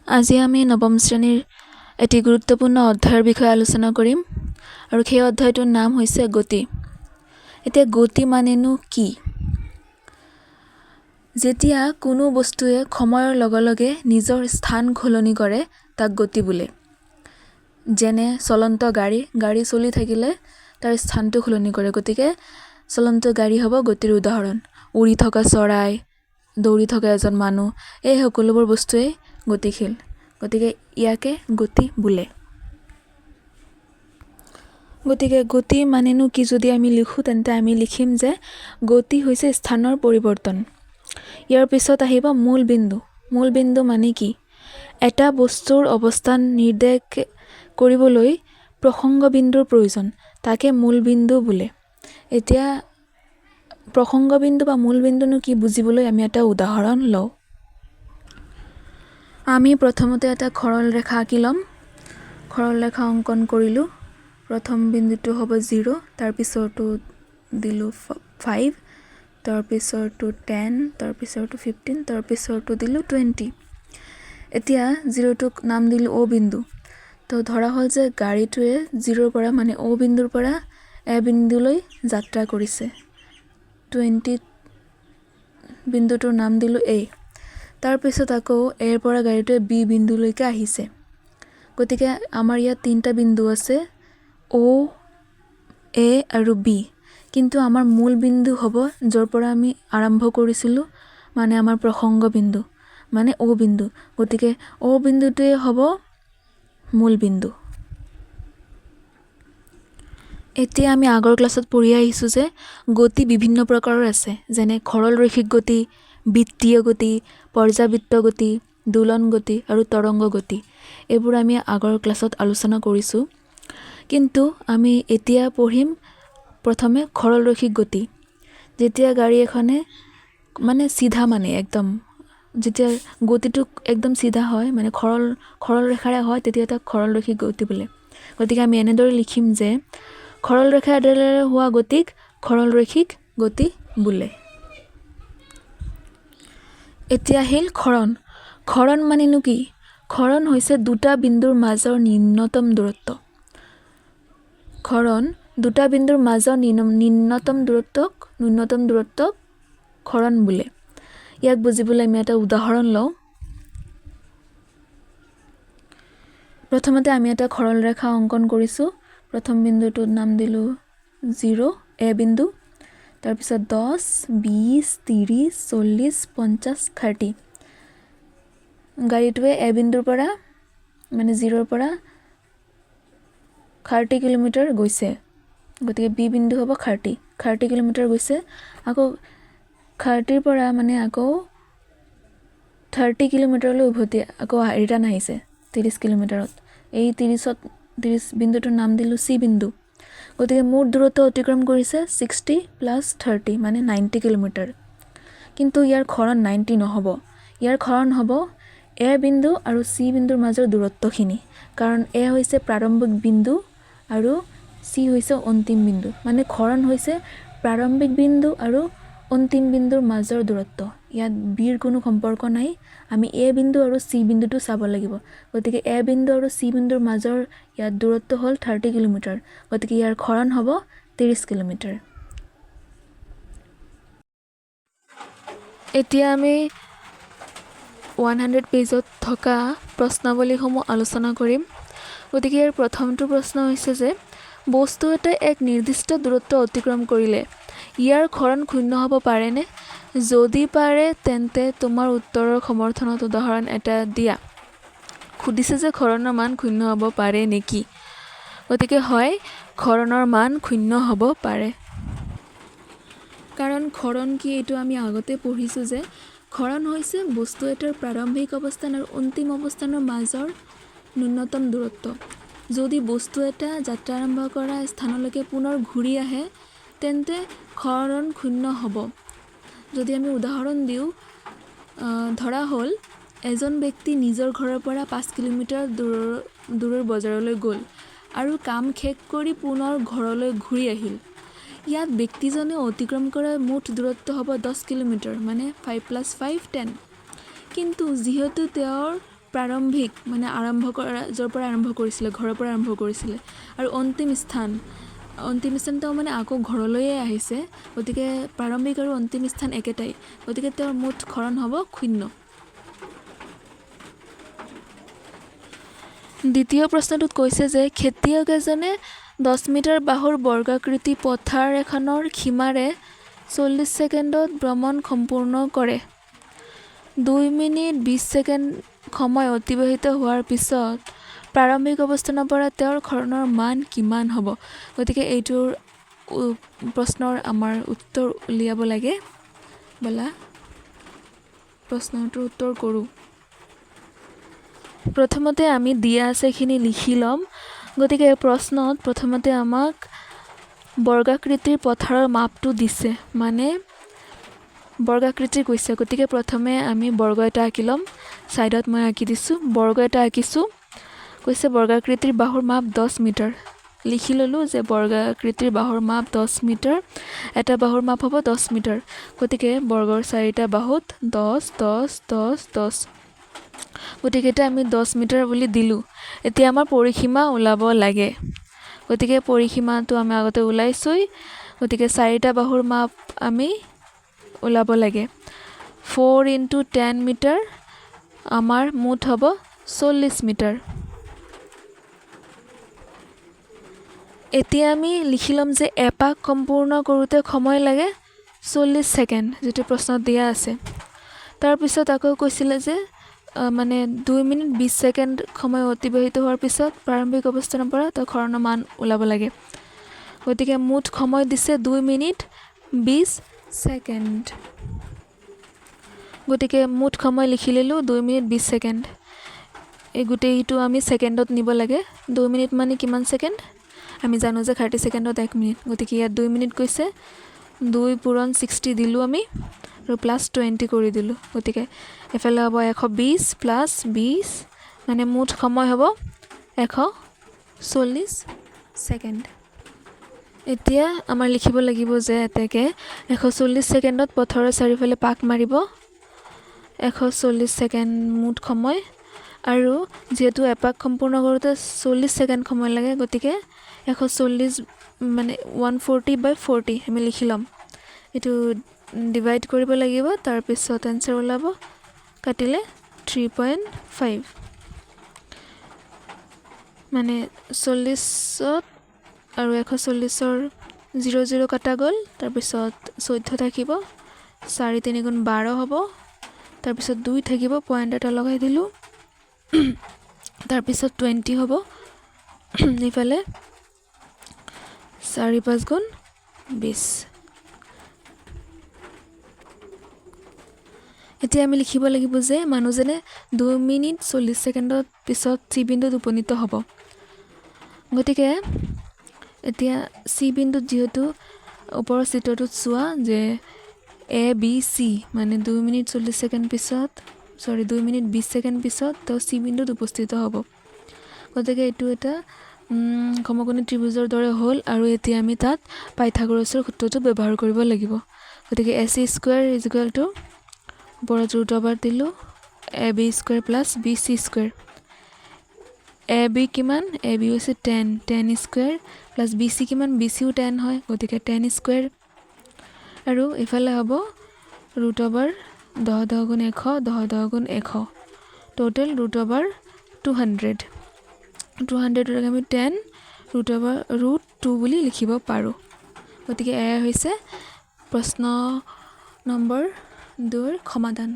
আজি আমি নৱম শ্ৰেণীৰ এটি গুৰুত্বপূৰ্ণ অধ্যায়ৰ বিষয়ে আলোচনা কৰিম আৰু সেই অধ্যায়টোৰ নাম হৈছে গতি। এতিয়া গতি মানেনো কি? যেতিয়া কোনো বস্তুৱে সময়ৰ লগে লগে নিজৰ স্থান সলনি কৰে তাক গতি বোলে। যেনে চলন্ত গাড়ী চলি থাকিলে তাৰ স্থানটো সলনি কৰে, গতিকে চলন্ত গাড়ী হ'ব গতিৰ উদাহৰণ। উৰি থকা চৰাই, দৌৰি থকা এজন মানুহ, এই সকলোবোৰ বস্তুৱেই গতিশীল, গতিকে ইয়াকে গতি বোলে। গতিকে গতি মানেনো কি যদি আমি লিখোঁ তেন্তে আমি লিখিম যে গতি হৈছে স্থানৰ পৰিৱৰ্তন। ইয়াৰ পিছত আহিব মূল বিন্দু। মূল বিন্দু মানে কি? এটা বস্তুৰ অৱস্থান নিৰ্দেশ কৰিবলৈ প্ৰসংগ বিন্দুৰ প্ৰয়োজন, তাকে মূল বিন্দু বোলে। এতিয়া প্ৰসংগ বিন্দু বা মূল বিন্দুনো কি বুজিবলৈ আমি এটা উদাহৰণ লওঁ। আমি প্ৰথমতে এটা সৰল ৰেখা আঁকি ল'ম। সৰল ৰেখা অংকন কৰিলোঁ। প্ৰথম বিন্দুটো হ'ব 0, তাৰপিছৰটো দিলোঁ 5, তাৰপিছৰটো 10, তাৰপিছৰটো 15, তাৰপিছৰটো দিলোঁ 20। এতিয়া 0টোক নাম দিলোঁ O বিন্দু। তো ধৰা হ'ল যে গাড়ীটোৱে 0ৰ পৰা মানে O বিন্দুৰ পৰা A বিন্দুলৈ যাত্ৰা কৰিছে। 20 বিন্দুটোৰ নাম দিলোঁ A। তাৰপিছত আকৌ Aৰ পৰা গাড়ীটোৱে B বিন্দুলৈকে আহিছে। গতিকে আমাৰ ইয়াত 3টা বিন্দু আছে, O, A আৰু B। কিন্তু আমাৰ মূল বিন্দু হ'ব য'ৰ পৰা আমি আৰম্ভ কৰিছিলোঁ, মানে আমাৰ প্ৰসংগ বিন্দু, মানে O বিন্দু। গতিকে O বিন্দুটোৱে হ'ব মূল বিন্দু। এতিয়া আমি আগৰ ক্লাছত পঢ়ি আহিছোঁ যে গতি বিভিন্ন প্ৰকাৰৰ আছে, যেনে সৰল ৰৈখিক গতি, বৃত্তীয় গতি, পৰ্যাবৃত্ত গতি, দোলন গতি আৰু তৰংগ গতি। এইবোৰ আমি আগৰ ক্লাছত আলোচনা কৰিছোঁ। কিন্তু আমি এতিয়া পঢ়িম প্ৰথমে সৰল ৰৈখিক গতি। যেতিয়া গাড়ী এখনে মানে চিধা, মানে একদম যেতিয়া গতিটো একদম চিধা হয়, মানে সৰল ৰেখাৰে হয়, তেতিয়া তাক সৰল ৰৈখিক গতি বোলে। গতিকে আমি এনেদৰে লিখিম যে সৰল ৰেখাৰ দ্বাৰা হোৱা গতিক সৰল ৰৈখিক গতি বোলে। এতিয়া আহিল ক্ষৰণ। ক্ষৰণ মানেনো কি? ক্ষৰণ হৈছে দুটা বিন্দুৰ মাজৰ ন্যূনতম দূৰত্ব। ক্ষৰণ দুটা বিন্দুৰ মাজৰ ন্যূনতম দূৰত্বক ক্ষৰণ বোলে। ইয়াক বুজিবলৈ আমি এটা উদাহৰণ লওঁ। প্ৰথমতে আমি এটা সৰল ৰেখা অংকন কৰিছোঁ। প্ৰথম বিন্দুটোৰ নাম দিলোঁ 0, A বিন্দু। তাৰপিছত 10, 20, 30, 40, 50, 30। গাড়ীটোৱে A বিন্দুৰ পৰা মানে 0ৰ পৰা 30 কিলোমিটাৰ গৈছে, গতিকে B বিন্দু হ'ব 30 কিলোমিটাৰ গৈছে। আকৌ 30ৰ পৰা মানে আকৌ 30 কিলোমিটাৰলৈ উভতি আকৌ ৰিটাৰ্ণ আহিছে 30 কিলোমিটাৰত। এই 30 বিন্দুটোৰ নাম দিলোঁ C বিন্দু। গতিকে মুঠ দূৰত্ব অতিক্ৰম কৰিছে 60 + 30 মানে 90 কিলোমিটাৰ। কিন্তু ইয়াৰ ক্ষৰণ 90 নহ'ব, ইয়াৰ ক্ষৰণ হ'ব A বিন্দু আৰু C বিন্দুৰ মাজৰ দূৰত্বখিনি, কাৰণ A হৈছে প্ৰাৰম্ভিক বিন্দু আৰু C হৈছে অন্তিম বিন্দু। মানে ক্ষৰণ হৈছে প্ৰাৰম্ভিক বিন্দু আৰু অন্তিম বিন্দুৰ মাজৰ দূৰত্ব। ইয়াত বিৰ কোনো সম্পৰ্ক নাই, আমি A বিন্দু আৰু C বিন্দুটো চাব লাগিব। গতিকে A বিন্দু আৰু C বিন্দুৰ মাজৰ ইয়াত দূৰত্ব হ'ল 30 কিলোমিটাৰ, গতিকে ইয়াৰ ক্ষৰণ হ'ব 30 কিলোমিটাৰ। এতিয়া আমি 100 পেজত থকা প্ৰশ্নাৱলীসমূহ আলোচনা কৰিম। গতিকে ইয়াৰ প্ৰথমটো প্ৰশ্ন হৈছে যে বস্তু এটাই এক নিৰ্দিষ্ট দূৰত্ব অতিক্ৰম কৰিলে ইয়াৰ ক্ষৰণ 0 হ'ব পাৰেনে? যদি পাৰে তেন্তে তোমাৰ উত্তৰৰ সমৰ্থনত উদাহৰণ এটা দিয়া। সুধিছে যে ক্ষৰণৰ মান 0 হ'ব পাৰে নেকি? গতিকে হয়, ক্ষৰণৰ মান 0 হ'ব পাৰে। কাৰণ ক্ষৰণ কি এইটো আমি আগতে পঢ়িছোঁ যে ক্ষৰণ হৈছে বস্তু এটাৰ প্ৰাৰম্ভিক অৱস্থান আৰু অন্তিম অৱস্থানৰ মাজৰ ন্যূনতম দূৰত্ব। যদি বস্তু এটা যাত্ৰা আৰম্ভ কৰা স্থানলৈকে পুনৰ ঘূৰি আহে তেন্তে ক্ষৰণ 0 হ'ব। যদি আমি উদাহৰণ দিওঁ, ধৰা হ'ল এজন ব্যক্তি নিজৰ ঘৰৰ পৰা 5 কিলোমিটাৰ দূৰৰ বজাৰলৈ গ'ল আৰু কাম শেষ কৰি পুনৰ ঘৰলৈ ঘূৰি আহিল। ইয়াত ব্যক্তিজনে অতিক্ৰম কৰা মুঠ দূৰত্ব হ'ব 10 কিলোমিটাৰ, মানে 5 + 5 10। কিন্তু যিহেতু তেওঁৰ প্ৰাৰম্ভিক মানে য'ৰ পৰা আৰম্ভ কৰিছিলে, ঘৰৰ পৰা আৰম্ভ কৰিছিলে, আৰু অন্তিম স্থানটো মানে আকৌ ঘৰলৈয়ে আহিছে, গতিকে প্ৰাৰম্ভিক আৰু অন্তিম স্থান একেটাই, গতিকে তেওঁৰ মুঠ ক্ষৰণ হ'ব 0। দ্বিতীয় প্ৰশ্নটোত কৈছে যে খেতিয়ক এজনে 10 মিটাৰ বাহুৰ বৰ্গাকৃতি পথাৰ এখনৰ সীমাৰে 40 ছেকেণ্ডত ভ্ৰমণ সম্পূৰ্ণ কৰে। 2 মিনিট 20 ছেকেণ্ড সময় অতিবাহিত হোৱাৰ পিছত প্ৰাৰম্ভিক অৱস্থানৰ পৰা তেওঁৰ ক্ষৰণৰ মান কিমান হ'ব? গতিকে এইটোৰ প্ৰশ্নৰ আমাৰ উত্তৰ উলিয়াব লাগে। ব'লা প্ৰশ্নটোৰ উত্তৰ কৰোঁ। প্ৰথমতে আমি দিয়া আছে এইখিনি লিখি ল'ম। গতিকে প্ৰশ্নত প্ৰথমতে আমাক বৰ্গাকৃতিৰ পথাৰৰ মাপটো দিছে, মানে বৰ্গাকৃতিৰ কৈছে, গতিকে প্ৰথমে আমি বৰ্গ এটা আঁকি ল'ম। ছাইডত মই আঁকি দিছোঁ, বৰ্গ এটা আঁকিছোঁ। কৈছে বৰ্গাকৃতিৰ বাহুৰ মাপ 10 মিটাৰ। লিখি ল'লোঁ যে বৰ্গাকৃতিৰ বাহুৰ মাপ 10 মিটাৰ, এটা বাহুৰ মাপ হ'ব 10 মিটাৰ। গতিকে বৰ্গৰ 4টা বাহুত 10, 10, 10, 10। গতিকে এতিয়া আমি 10 মিটাৰ বুলি দিলোঁ। এতিয়া আমাৰ পৰিসীমা ওলাব লাগে। গতিকে পৰিসীমাটো আমি আগতে ওলাইছোঁই, গতিকে 4টা বাহুৰ মাপ আমি ওলাব লাগে। 4 × 10 মিটাৰ, আমাৰ মুঠ হ'ব 40 মিটাৰ। এতিয়া আমি লিখি ল'ম যে এপাক সম্পূৰ্ণ কৰোঁতে সময় লাগে 40 ছেকেণ্ড, যিটো প্ৰশ্নত দিয়া আছে। তাৰপিছত আকৌ কৈছিলে যে মানে 2 মিনিট 20 ছেকেণ্ড সময় অতিবাহিত হোৱাৰ পিছত প্ৰাৰম্ভিক অৱস্থানৰ পৰা তাৰ ক্ষৰণৰ মান ওলাব লাগে। গতিকে মুঠ সময় দিছে 2 মিনিট 20 ছেকেণ্ড। গতিকে মুঠ সময় লিখি ল'লোঁ 2 মিনিট 20 ছেকেণ্ড। এই গোটেইটো আমি ছেকেণ্ডত নিব লাগে। 2 মিনিট মানে কিমান ছেকেণ্ড? আমি জানো যে 30 ছেকেণ্ডত 1 মিনিট। গতিকে ইয়াত 2 মিনিট কৈছে, 2 পূৰণ 60 দিলোঁ আমি আৰু প্লাছ 20 কৰি দিলোঁ। গতিকে এফালে হ'ব 120 প্লাছ 20, মানে মুঠ সময় হ'ব 140 ছেকেণ্ড। এতিয়া আমাৰ লিখিব লাগিব যে এতেকে 140 ছেকেণ্ডত পথৰৰ চাৰিওফালে পাক মাৰিব। 140 ছেকেণ্ড মুঠ সময়, আৰু যিহেতু এপাক সম্পূৰ্ণ কৰোঁতে 40 ছেকেণ্ড সময় লাগে, গতিকে 140 মানে 140/40 আমি লিখি ল'ম। এইটো ডিভাইড কৰিব লাগিব, তাৰপিছত এনচাৰ ওলাব, কাটিলে 3.5। মানে 40ত আৰু 140ৰ 0, 0 কটা গ'ল, তাৰপিছত 14 থাকিব, 4 × 3 = 12 হ'ব, তাৰপিছত 2 থাকিব, পইণ্ট এটা লগাই দিলোঁ, তাৰপিছত 20 হ'ব, ইফালে 4 × 5 = 20। এতিয়া আমি লিখিব লাগিব যে মানুহজনে 2 মিনিট 40 ছেকেণ্ডৰ পিছত চি বিন্দুত উপনীত হ'ব। গতিকে এতিয়া চি বিন্দুত যিহেতু ওপৰৰ চিত্ৰটোত চোৱা যে ABC, মানে 2 মিনিট 40 ছেকেণ্ড পিছত 2 মিনিট 20 ছেকেণ্ড পিছত তেওঁ চি বিন্দুত উপস্থিত হ'ব। গতিকে এইটো এটা সমকোণী ত্ৰিভুজৰ দৰে হ'ল, আৰু এতিয়া আমি তাত পাইথাগোৰাছৰ সূত্ৰটো ব্যৱহাৰ কৰিব লাগিব। গতিকে AC² = ওপৰত √/ দিলোঁ, AB² + BC²। AB কিমান? AB হৈছে 10, 10² + BC কিমান? BCও 10 হয়, গতিকে 10²। আৰু ইফালে হ'ব √/ 10 10 × 100 10 10 × 100, টোটেল √/200। 200ক আমি 10 √2 বুলি লিখিব পাৰোঁ। গতিকে এয়া হৈছে প্ৰশ্ন নম্বৰ 2ৰ সমাধান।